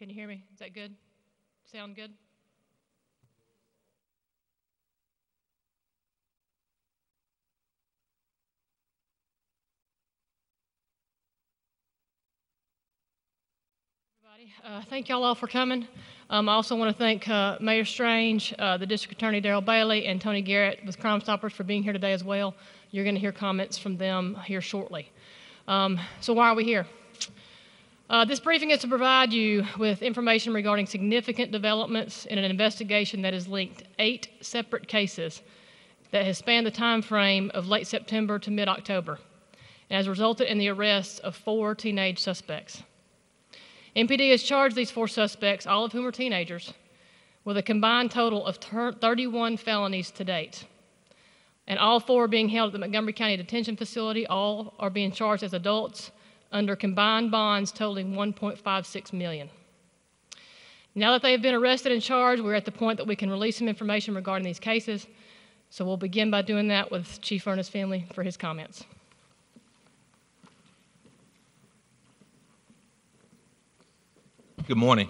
Can you hear me? Is that good? Sound good? Thank y'all all for coming. I also want to thank Mayor Strange, the District Attorney Darrell Bailey, and Tony Garrett with Crime Stoppers for being here today as well. You're going to hear comments from them here shortly. So why are we here? This briefing is to provide you with information regarding significant developments in an investigation that has linked 8 separate cases that has spanned the time frame of late September to mid-October and has resulted in the arrests of 4 teenage suspects. MPD has charged these 4 suspects, all of whom are teenagers, with a combined total of 31 felonies to date. And all 4 are being held at the Montgomery County Detention Facility. All are being charged as adults under combined bonds totaling $1.56 million. Now that they have been arrested and charged, we're at the point that we can release some information regarding these cases. So we'll begin by doing that with Chief Ernest Finley for his comments. Good morning.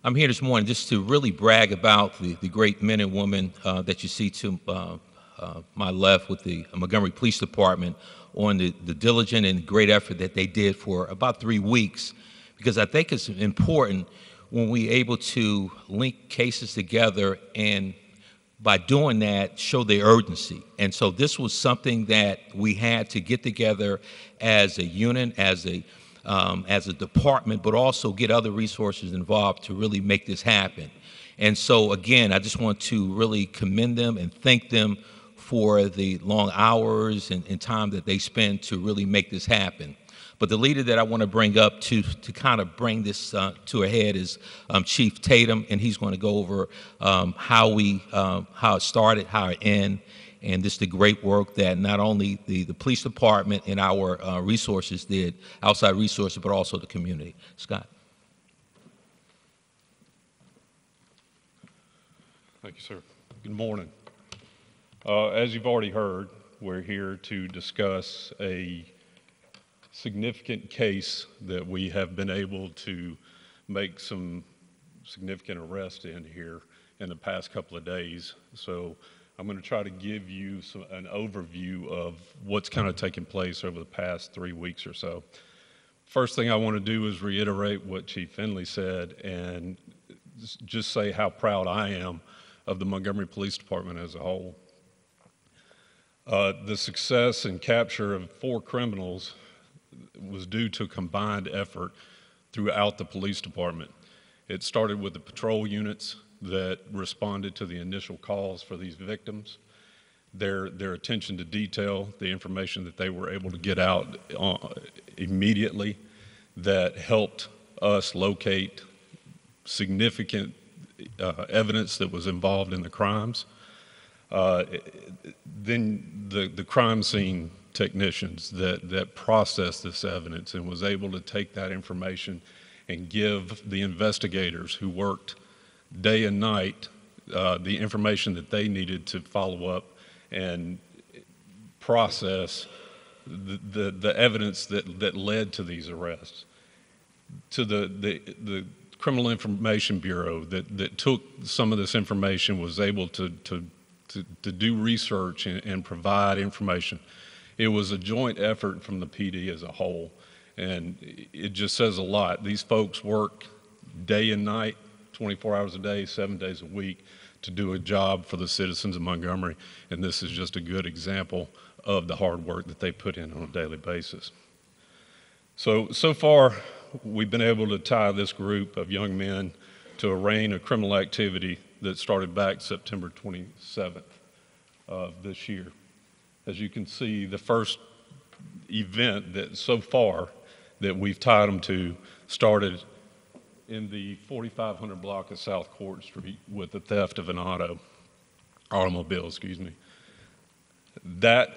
I'm here this morning just to really brag about the great men and women that you see to my left with the Montgomery Police Department on the diligent and great effort that they did for about 3 weeks, because I think it's important when we're able to link cases together and by doing that show the urgency. And so this was something that we had to get together as a unit, as a department, but also get other resources involved to really make this happen. And so again, I just want to really commend them and thank them for the long hours and time that they spend to really make this happen. But the leader that I want to bring up to kind of bring this to a head is Chief Tatum, and he's going to go over how it started, how it ended, and just the great work that not only the police department and our resources did, outside resources, but also the community. Scott. Thank you, sir. Good morning. As you've already heard, we're here to discuss a significant case that we have been able to make some significant arrests in here in the past couple of days. So I'm going to try to give you an overview of what's kind of taken place over the past 3 weeks or so. First thing I want to do is reiterate what Chief Finley said and just say how proud I am of the Montgomery Police Department as a whole. The success and capture of 4 criminals was due to a combined effort throughout the police department. It started with the patrol units that responded to the initial calls for these victims, their attention to detail, the information that they were able to get out immediately that helped us locate significant evidence that was involved in the crimes. Then the crime scene technicians that processed this evidence and was able to take that information and give the investigators who worked day and night the information that they needed to follow up and process the evidence that led to these arrests. To the Criminal Information Bureau that took some of this information, was able to do research and provide information. It was a joint effort from the PD as a whole, and it just says a lot. These folks work day and night, 24 hours a day, 7 days a week to do a job for the citizens of Montgomery, and this is just a good example of the hard work that they put in on a daily basis. So far, we've been able to tie this group of young men to a reign of criminal activity that started back September 27th of this year. As you can see, the first event that so far that we've tied them to started in the 4500 block of South Court Street with the theft of an automobile. That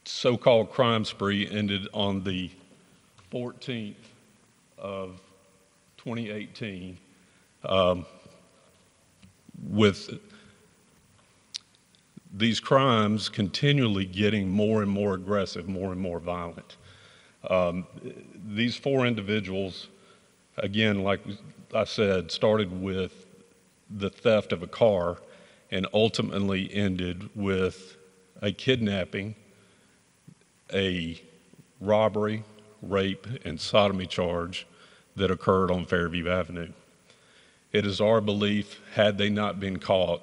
so-called crime spree ended on the 14th of 2018 with these crimes continually getting more and more aggressive, more and more violent. These 4 individuals again, like I said, started with the theft of a car and ultimately ended with a kidnapping, a robbery, rape, and sodomy charge that occurred on Fairview Avenue. It is our belief, had they not been caught,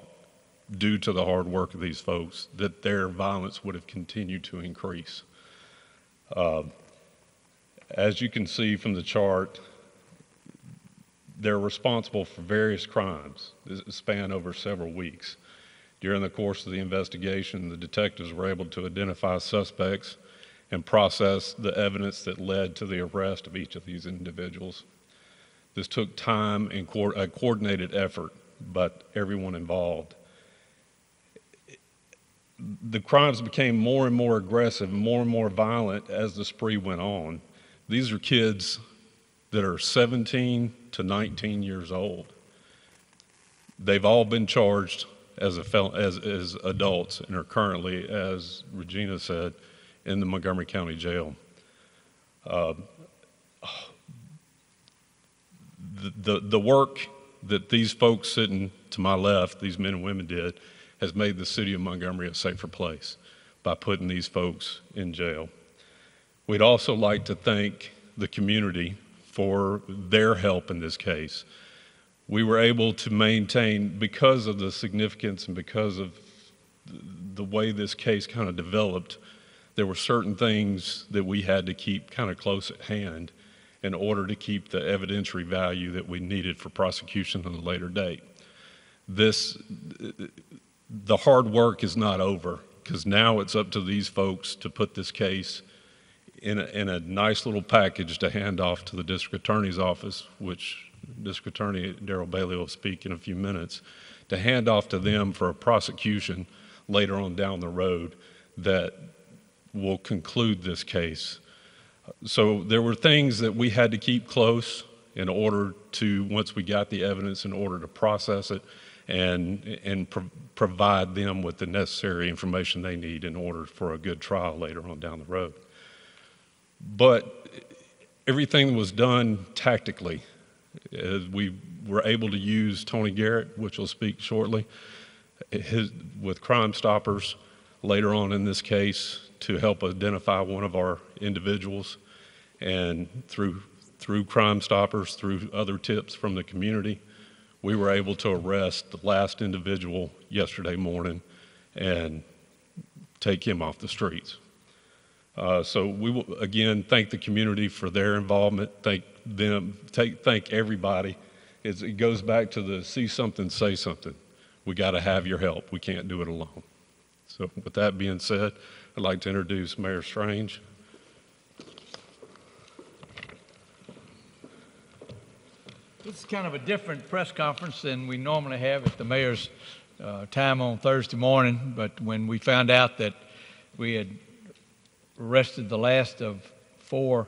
due to the hard work of these folks, that their violence would have continued to increase. As you can see from the chart, they're responsible for various crimes that span over several weeks. During the course of the investigation, the detectives were able to identify suspects and process the evidence that led to the arrest of each of these individuals. This took time and a coordinated effort by everyone involved. The crimes became more and more aggressive, more and more violent as the spree went on. These are kids that are 17 to 19 years old. They've all been charged as adults and are currently, as Regina said, in the Montgomery County Jail. The work that these folks sitting to my left, these men and women did, has made the city of Montgomery a safer place by putting these folks in jail. We'd also like to thank the community for their help in this case. We were able to maintain, because of the significance and because of the way this case kind of developed, there were certain things that we had to keep kind of close at hand in order to keep the evidentiary value that we needed for prosecution at a later date. The hard work is not over, because now it's up to these folks to put this case in a nice little package to hand off to the district attorney's office, which District Attorney Darrell Bailey will speak in a few minutes, to hand off to them for a prosecution later on down the road that will conclude this case. So there were things that we had to keep close in order to, once we got the evidence, in order to process it and provide them with the necessary information they need in order for a good trial later on down the road. But everything was done tactically. As we were able to use Tony Garrett, which will speak shortly, with Crime Stoppers later on in this case to help identify one of our individuals, and through Crime Stoppers, through other tips from the community, we were able to arrest the last individual yesterday morning and take him off the streets. So we will again thank the community for their involvement, thank everybody. It goes back to the see something, say something. We got to have your help. We can't do it alone. So with that being said, I'd like to introduce Mayor Strange. This is kind of a different press conference than we normally have at the mayor's time on Thursday morning, but when we found out that we had arrested the last of 4,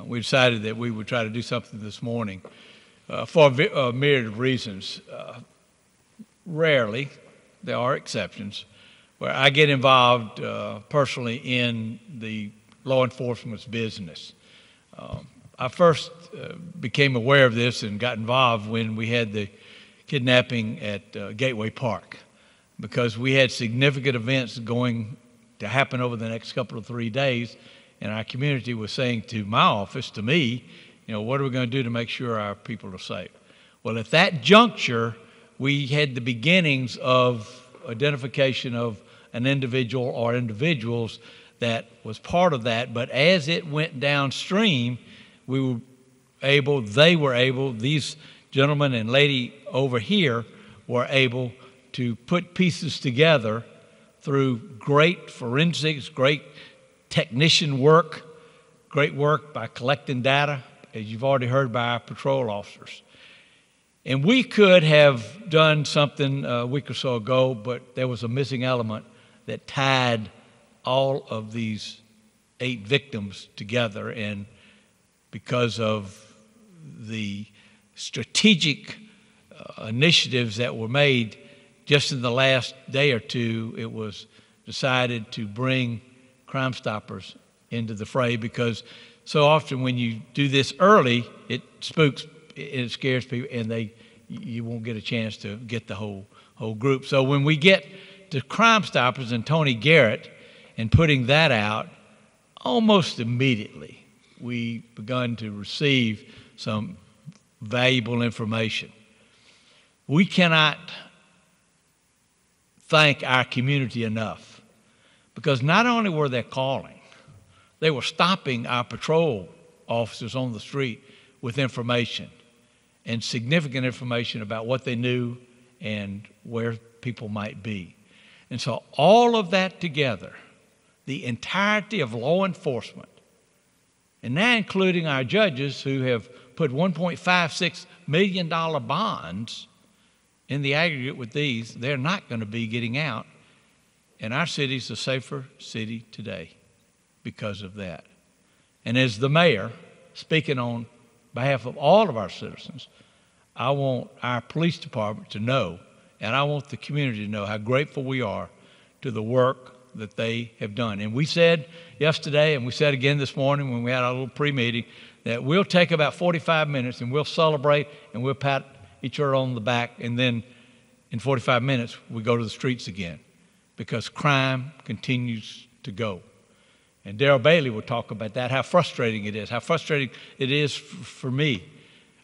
we decided that we would try to do something this morning for a myriad of reasons. Rarely, there are exceptions, where I get involved personally in the law enforcement's business. I first became aware of this and got involved when we had the kidnapping at Gateway Park, because we had significant events going to happen over the next couple of 3 days, and our community was saying to my office, to me, what are we going to do to make sure our people are safe? Well, at that juncture, we had the beginnings of identification of an individual or individuals that was part of that, but as it went downstream, they were able, these gentlemen and lady over here were able to put pieces together through great forensics, great technician work, great work by collecting data, as you've already heard by our patrol officers. And we could have done something a week or so ago, but there was a missing element that tied all of these 8 victims together, and because of the strategic initiatives that were made just in the last day or two, it was decided to bring Crime Stoppers into the fray, because so often when you do this early, it spooks, it scares people, and you won't get a chance to get the whole group. So when we get to Crime Stoppers and Tony Garrett and putting that out, almost immediately we begun to receive some valuable information. We cannot thank our community enough, because not only were they calling, they were stopping our patrol officers on the street with information, and significant information about what they knew and where people might be. And so all of that together, the entirety of law enforcement, and now including our judges who have put $1.56 million bonds in the aggregate with these, they're not going to be getting out. And our city's a safer city today because of that. And as the mayor, speaking on behalf of all of our citizens, I want our police department to know, and I want the community to know how grateful we are to the work that they have done. And we said yesterday, and we said again this morning when we had our little pre-meeting, that we'll take about 45 minutes and we'll celebrate and we'll pat each other on the back, and then in 45 minutes we go to the streets again, because crime continues to go. And Darrell Bailey will talk about that, how frustrating it is for me.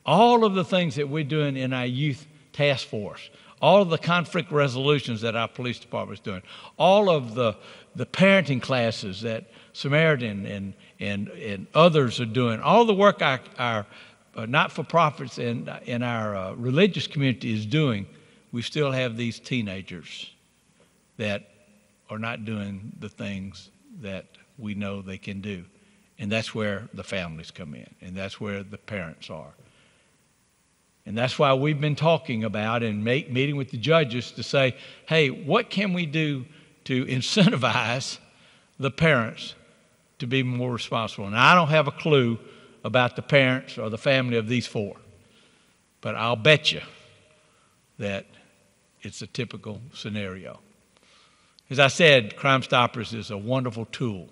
All of the things that we're doing in our youth task force, all of the conflict resolutions that our police department is doing, all of the parenting classes that Samaritan and others are doing, all the work our not-for-profits and our religious community is doing, we still have these teenagers that are not doing the things that we know they can do. And that's where the families come in, and that's where the parents are. And that's why we've been talking about and meeting with the judges to say, hey, what can we do to incentivize the parents to be more responsible? And I don't have a clue about the parents or the family of these four, but I'll bet you that it's a typical scenario. As I said, Crime Stoppers is a wonderful tool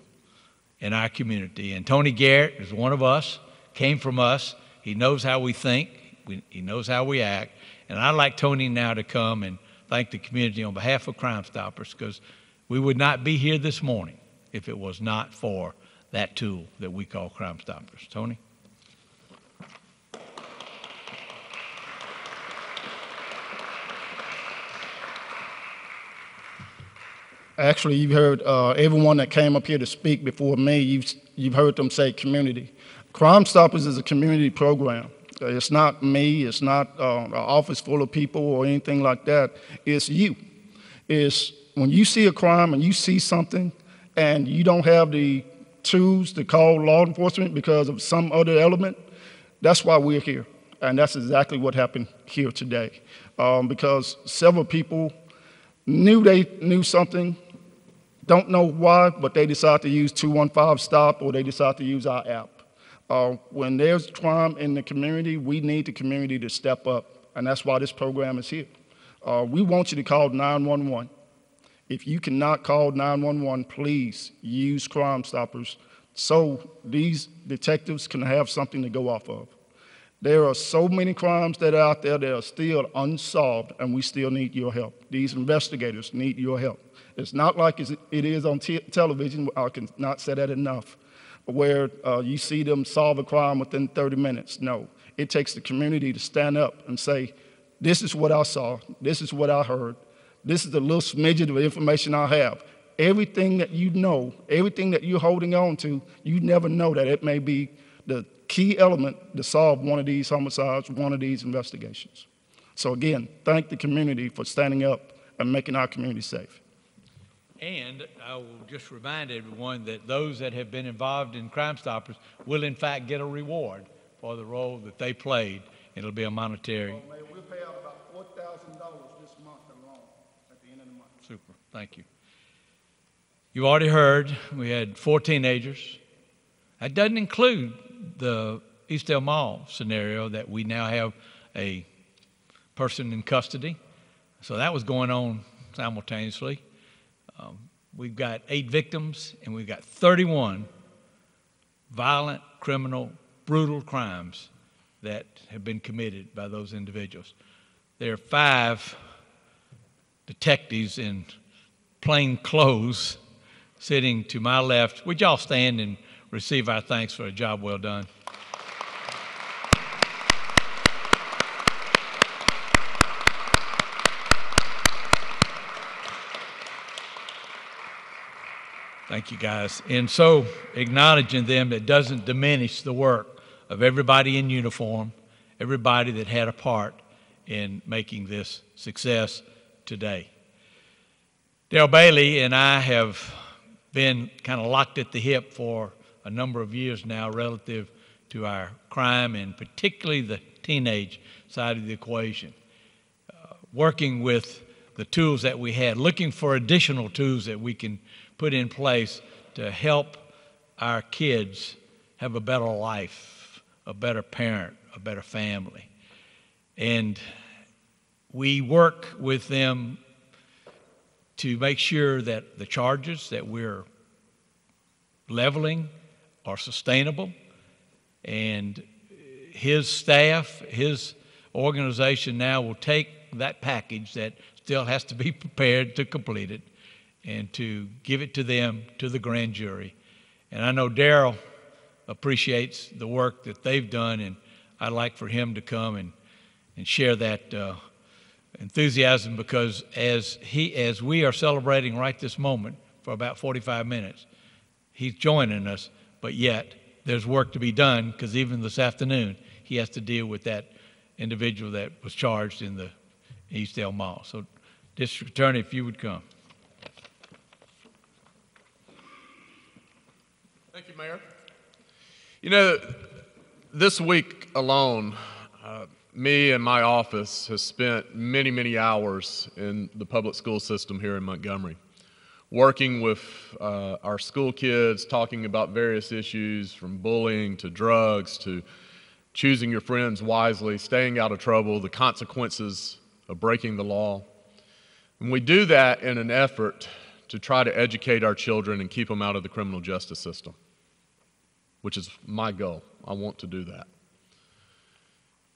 in our community. And Tony Garrett is one of us, came from us. He knows how we think. He knows how we act. And I'd like Tony now to come and thank the community on behalf of Crime Stoppers, because we would not be here this morning if it was not for that tool that we call Crime Stoppers. Tony? Actually, you've heard everyone that came up here to speak before me, you've heard them say community. Crime Stoppers is a community program. It's not me, it's not an office full of people or anything like that. It's you. It's when you see a crime and you see something and you don't have the tools to call law enforcement because of some other element, that's why we're here. And that's exactly what happened here today. Because several people they knew something, don't know why, but they decide to use 215-STOP or they decide to use our app. When there's crime in the community, we need the community to step up, and that's why this program is here. We want you to call 911. If you cannot call 911, please use Crime Stoppers so these detectives can have something to go off of. There are so many crimes that are out there that are still unsolved, and we still need your help. These investigators need your help. It's not like it is on television. I cannot say that enough, where you see them solve a crime within 30 minutes. No, it takes the community to stand up and say, this is what I saw, this is what I heard, this is the little smidget of information I have. Everything that you know, everything that you're holding on to, you never know that it may be the key element to solve one of these homicides, one of these investigations. So again, thank the community for standing up and making our community safe. And I will just remind everyone that those that have been involved in Crime Stoppers will in fact get a reward for the role that they played. It'll be a monetary. Well, Mayor, we'll pay out about $4,000 this month alone at the end of the month. Super, thank you. You already heard we had 4 teenagers. That doesn't include the Eastdale Mall scenario that we now have a person in custody. So that was going on simultaneously. We've got 8 victims, and we've got 31 violent, criminal, brutal crimes that have been committed by those individuals. There are 5 detectives in plain clothes sitting to my left. Would y'all stand and receive our thanks for a job well done? Thank you, guys. And so acknowledging them, it doesn't diminish the work of everybody in uniform, everybody that had a part in making this success today. Dale Bailey and I have been kind of locked at the hip for a number of years now relative to our crime and particularly the teenage side of the equation. Working with the tools that we had, looking for additional tools that we can put in place to help our kids have a better life, a better parent, a better family. And we work with them to make sure that the charges that we're leveling are sustainable. And his staff, his organization now will take that package that still has to be prepared to complete it and to give it to them, to the grand jury. And I know Darrell appreciates the work that they've done, and I'd like for him to come and share that enthusiasm, because as we are celebrating right this moment for about 45 minutes, he's joining us, but yet there's work to be done, because even this afternoon he has to deal with that individual that was charged in the Eastdale Mall. So, District Attorney, if you would come. Thank you, Mayor. You know, this week alone, me and my office has spent many, many hours in the public school system here in Montgomery, working with our school kids, talking about various issues from bullying to drugs to choosing your friends wisely, staying out of trouble, the consequences of breaking the law. And we do that in an effort to try to educate our children and keep them out of the criminal justice system, which is my goal. I want to do that.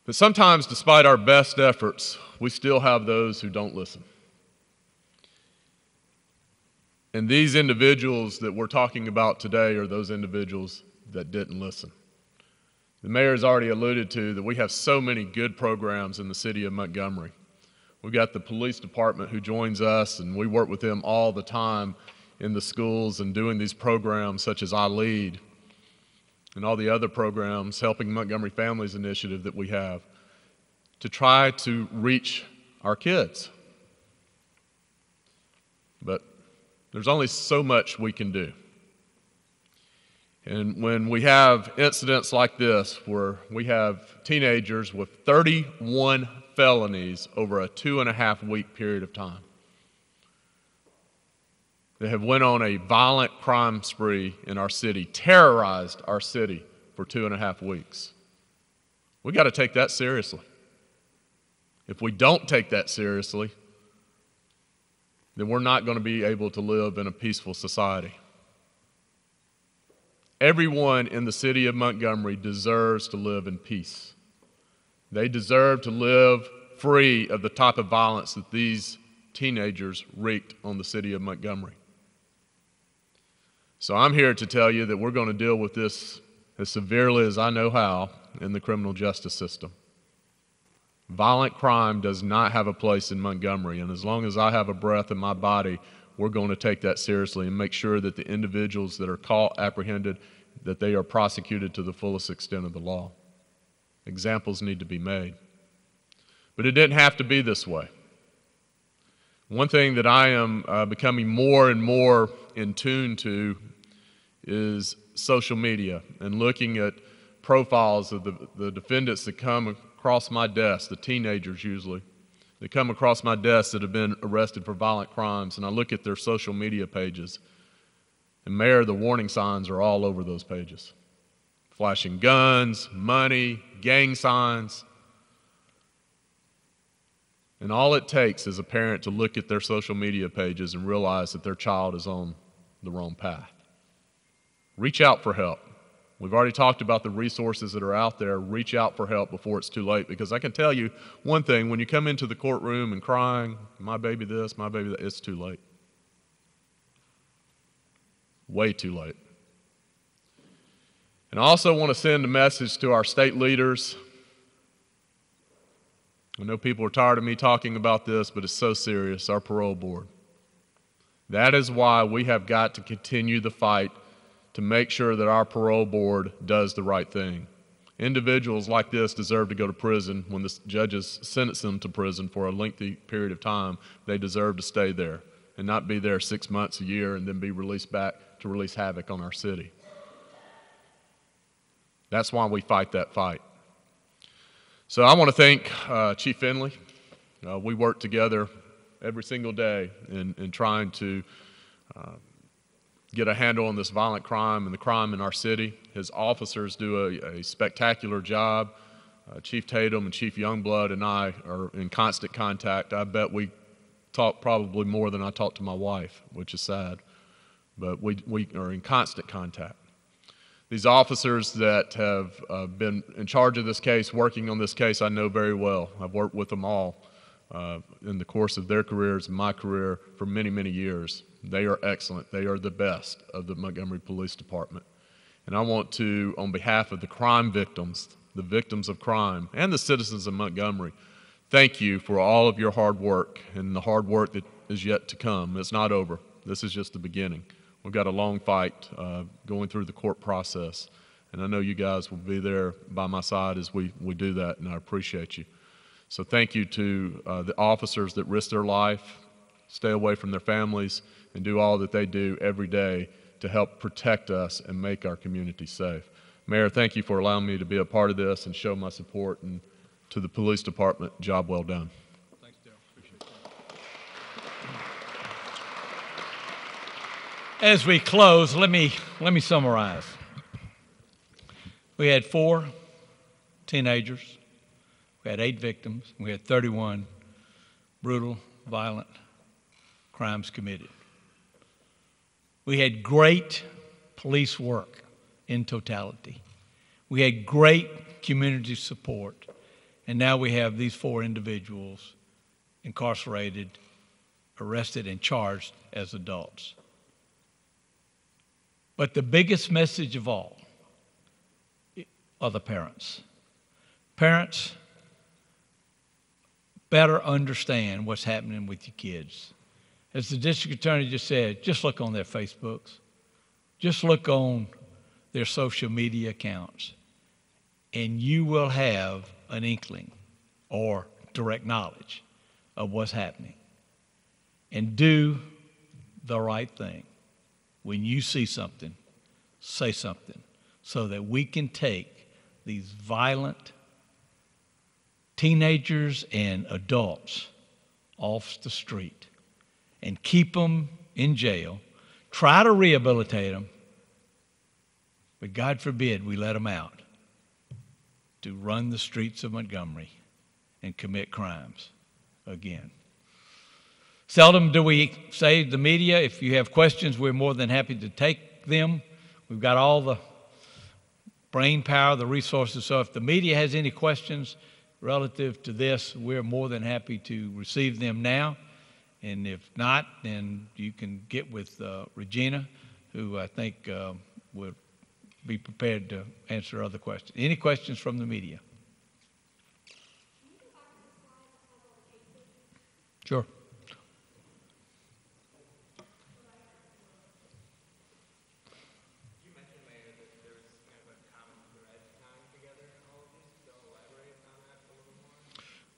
But sometimes, despite our best efforts, we still have those who don't listen. And these individuals that we're talking about today are those individuals that didn't listen. The mayor has already alluded to that we have so many good programs in the city of Montgomery. We've got the police department who joins us, and we work with them all the time in the schools and doing these programs such as I Lead and all the other programs, Helping Montgomery Families Initiative that we have, to try to reach our kids. But there's only so much we can do. And when we have incidents like this, where we have teenagers with 31 felonies over a 2.5-week period of time, they have went on a violent crime spree in our city, terrorized our city for 2.5 weeks. We got to take that seriously. If we don't take that seriously, then we're not going to be able to live in a peaceful society. Everyone in the city of Montgomery deserves to live in peace. They deserve to live free of the type of violence that these teenagers wreaked on the city of Montgomery. So I'm here to tell you that we're going to deal with this as severely as I know how in the criminal justice system. Violent crime does not have a place in Montgomery, and as long as I have a breath in my body, we're going to take that seriously and make sure that the individuals that are caught, apprehended, that they are prosecuted to the fullest extent of the law. Examples need to be made. But it didn't have to be this way. One thing that I am becoming more and more in tune to is social media and looking at profiles of the defendants that come across my desk, the teenagers usually, that come across my desk that have been arrested for violent crimes, and I look at their social media pages, and Mayor, the warning signs are all over those pages. Flashing guns, money, gang signs. And all it takes is a parent to look at their social media pages and realize that their child is on the wrong path. Reach out for help. We've already talked about the resources that are out there. Reach out for help before it's too late, because I can tell you one thing, when you come into the courtroom and crying, my baby this, my baby that, it's too late. Way too late. And I also want to send a message to our state leaders. I know people are tired of me talking about this, but it's so serious, our parole board. That is why we have got to continue the fight to make sure that our parole board does the right thing. Individuals like this deserve to go to prison. When the judges sentence them to prison for a lengthy period of time, they deserve to stay there and not be there 6 months, a year, and then be released back to release havoc on our city. That's why we fight that fight. So I want to thank Chief Finley. We work together every single day in trying to get a handle on this violent crime and the crime in our city. His officers do a spectacular job. Chief Tatum and Chief Youngblood and I are in constant contact. I bet we talk probably more than I talk to my wife, which is sad. But we are in constant contact. These officers that have been in charge of this case, working on this case, I know very well. I've worked with them all in the course of their careers and my career for many, many years. They are excellent. They are the best of the Montgomery Police Department. And I want to, on behalf of the crime victims, the victims of crime, and the citizens of Montgomery, thank you for all of your hard work and the hard work that is yet to come. It's not over. This is just the beginning. We've got a long fight going through the court process, and I know you guys will be there by my side as we do that, and I appreciate you. So thank you to the officers that risk their life, stay away from their families, and do all that they do every day to help protect us and make our community safe. Mayor, thank you for allowing me to be a part of this and show my support, and to the police department, job well done. Thanks, Darryl. Appreciate that. As we close, let me summarize. We had 4 teenagers. We had 8 victims. We had 31 brutal, violent crimes committed. We had great police work in totality. We had great community support. And now we have these 4 individuals incarcerated, arrested, and charged as adults. But the biggest message of all are the parents. Parents, better understand what's happening with your kids. As the district attorney just said, just look on their Facebooks. Just look on their social media accounts, and you will have an inkling or direct knowledge of what's happening. And do the right thing. When you see something, say something, so that we can take these violent teenagers and adults off the street and keep them in jail, try to rehabilitate them, but God forbid we let them out to run the streets of Montgomery and commit crimes again. Seldom do we say to the media, if you have questions, we're more than happy to take them. We've got all the brain power, the resources. So if the media has any questions relative to this, we're more than happy to receive them now. And if not, then you can get with Regina, who I think would be prepared to answer other questions. Any questions from the media? Sure.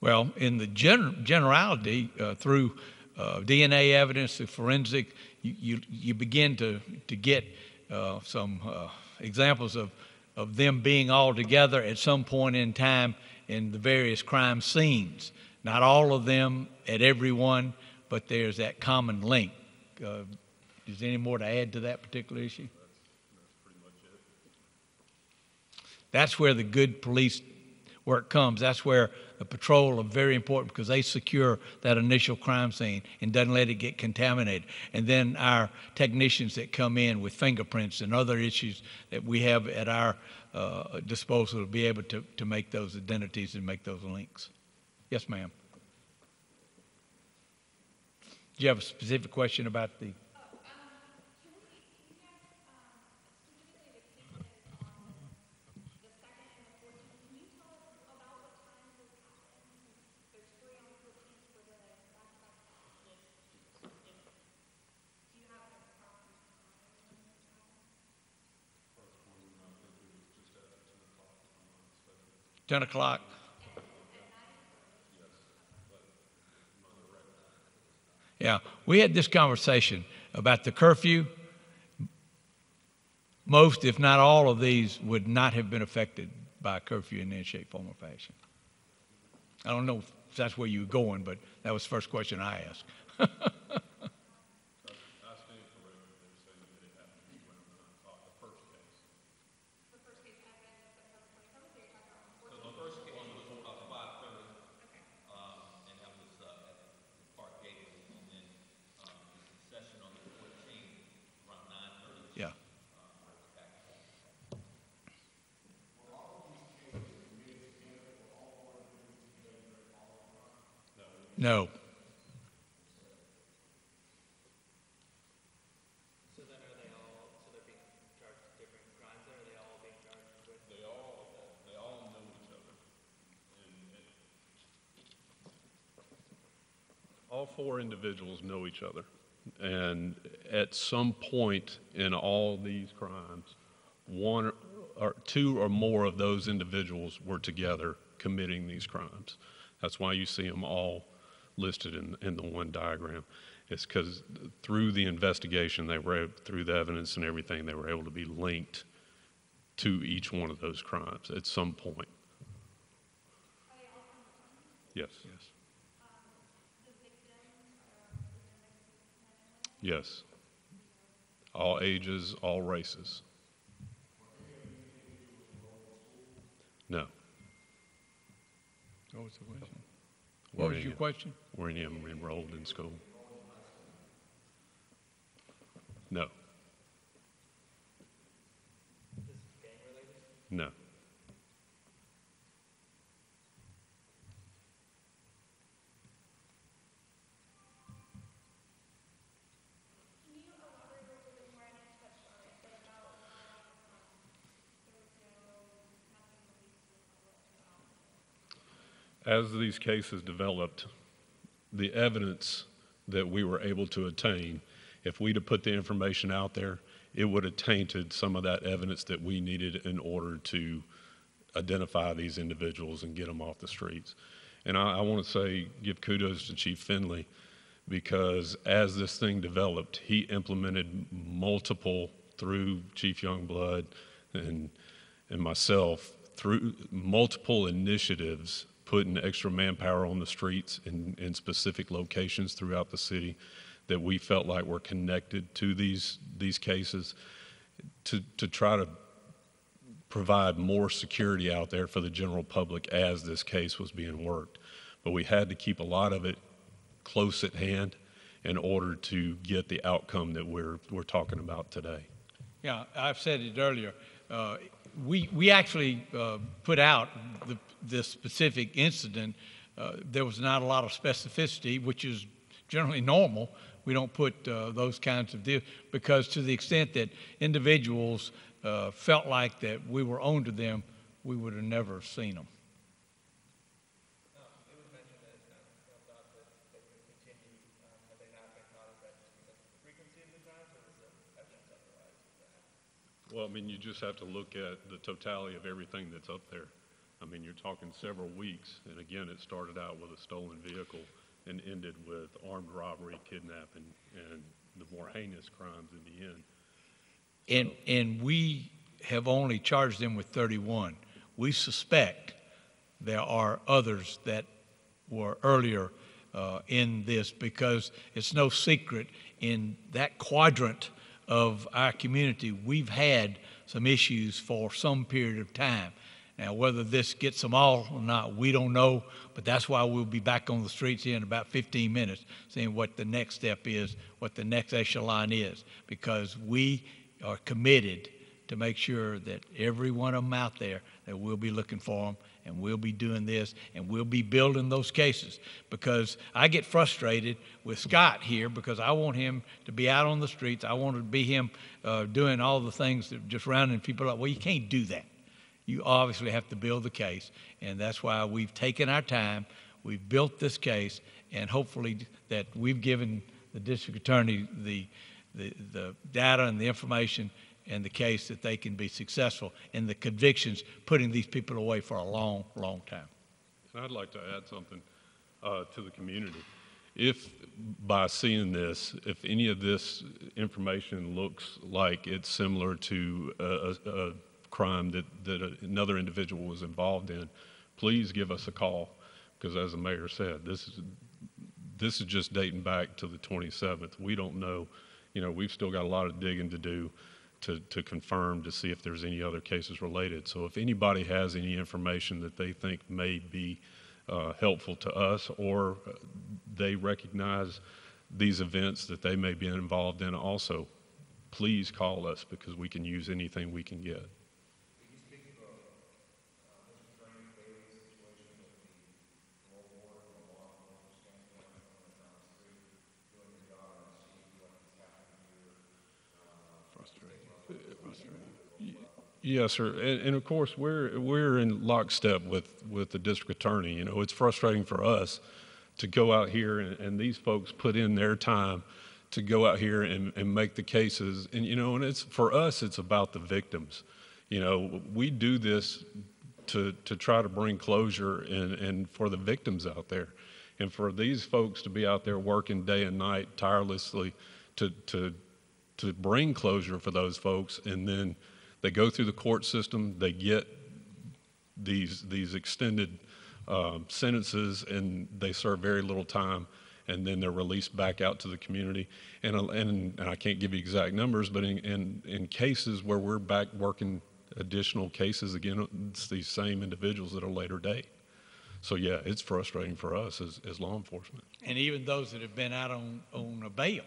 Well, in the generality, through DNA evidence, through forensic, you begin to get some examples of them being all together at some point in time in the various crime scenes. Not all of them at every one, but there's that common link. Is there any more to add to that particular issue? That's pretty much it. That's where the good police where it comes. That's where the patrol are very important because they secure that initial crime scene and doesn't let it get contaminated. And then our technicians that come in with fingerprints and other issues that we have at our disposal to be able to make those identities and make those links. Yes, ma'am. Do you have a specific question about the? $10 o'clock. Yeah, we had this conversation about the curfew. Most, if not all of these, would not have been affected by a curfew in any shape, form, or fashion. I don't know if that's where you were going, but that was the first question I asked. Yeah. No. So then are they all, so they're being charged with different crimes, or are they all being charged with? They all know each other. All four individuals know each other. And at some point in all these crimes, one or two or more of those individuals were together committing these crimes. That's why you see them all listed in the one diagram. It's because through the investigation, through the evidence and everything, they were able to be linked to each one of those crimes at some point. Yes. Yes. Yes. All ages, all races. No. What was the question? What was your question? Were any of them enrolled in school? No. No. As these cases developed, the evidence that we were able to attain, if we'd have put the information out there, it would have tainted some of that evidence that we needed in order to identify these individuals and get them off the streets. And I want to say, give kudos to Chief Finley, because as this thing developed, he implemented multiple, through Chief Youngblood and myself, through multiple initiatives, putting extra manpower on the streets in specific locations throughout the city that we felt like were connected to these cases to try to provide more security out there for the general public as this case was being worked. But we had to keep a lot of it close at hand in order to get the outcome that we're talking about today. Yeah, I've said it earlier. We actually put out the specific incident. There was not a lot of specificity, which is generally normal. We don't put those kinds of deals because to the extent that individuals felt like that we were on to them, we would have never seen them. It was mentioned that it's not thought that they would continue, had they not been caught. Is that just because of the frequency of the crimes, or was there evidence otherwise of that? Well, I mean, you just have to look at the totality of everything that's up there. I mean, you're talking several weeks, and again, it started out with a stolen vehicle and ended with armed robbery, kidnapping, and the more heinous crimes in the end. And we have only charged them with 31. We suspect there are others that were earlier in this because it's no secret in that quadrant of our community, we've had some issues for some period of time. Now, whether this gets them all or not, we don't know, but that's why we'll be back on the streets here in about 15 minutes, seeing what the next step is, what the next echelon is, because we are committed to make sure that every one of them out there, that we'll be looking for them, and we'll be doing this, and we'll be building those cases. Because I get frustrated with Scott here because I want him to be out on the streets. I want to be him doing all the things that just rounding people up. Well, you can't do that. You obviously have to build the case, and that's why we've taken our time. We've built this case, and hopefully that we've given the district attorney the data and the information and the case that they can be successful in the convictions, putting these people away for a long, long time. And I'd like to add something to the community. If by seeing this, if any of this information looks like it's similar to a crime that another individual was involved in, please give us a call, because as the mayor said, this is just dating back to the 27th. We don't know, we've still got a lot of digging to do to confirm, to see if there's any other cases related. So if anybody has any information that they think may be helpful to us, or they recognize these events that they may be involved in also, please call us, because we can use anything we can get. Yes, sir. And of course, we're in lockstep with the district attorney. It's frustrating for us to go out here, and these folks put in their time to go out here and make the cases. And, and it's, for us, it's about the victims. We do this to try to bring closure and for the victims out there. And for these folks to be out there working day and night tirelessly to bring closure for those folks, and then they go through the court system, they get these extended sentences, and they serve very little time, and then they're released back out to the community. And I can't give you exact numbers, but in cases where we're back working additional cases, again, it's these same individuals that are later date. So yeah, it's frustrating for us as law enforcement. And even those that have been out on a bail.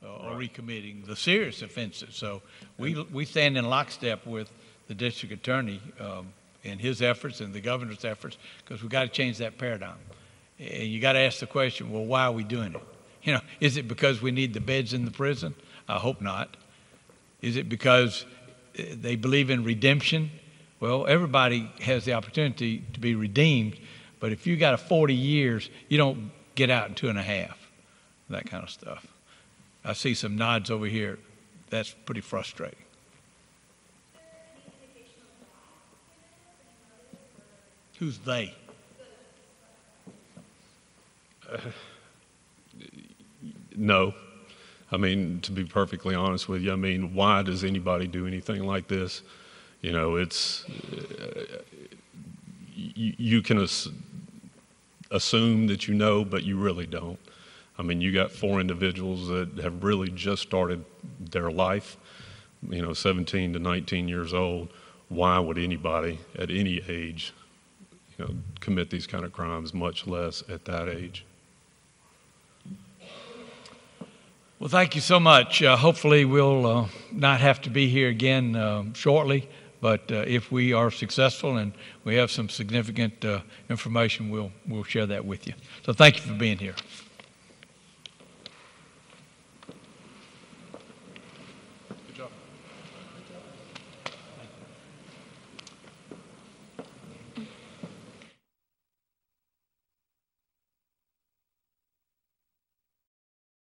Or recommitting the serious offenses. So we stand in lockstep with the district attorney in his efforts and the governor's efforts, because we've got to change that paradigm. And you got to ask the question, well, why are we doing it? Is it because we need the beds in the prison? I hope not. Is it because they believe in redemption? Well, everybody has the opportunity to be redeemed, but if you got 40 years, you don't get out in 2.5, that kind of stuff. I see some nods over here. That's pretty frustrating. Who's they? No. I mean, to be perfectly honest with you, why does anybody do anything like this? It's, you can assume that but you really don't. You got 4 individuals that have really just started their life, 17 to 19 years old. Why would anybody at any age, commit these kind of crimes, much less at that age? Well, thank you so much. Hopefully we'll not have to be here again shortly, but if we are successful and we have some significant information, we'll share that with you. So thank you for being here.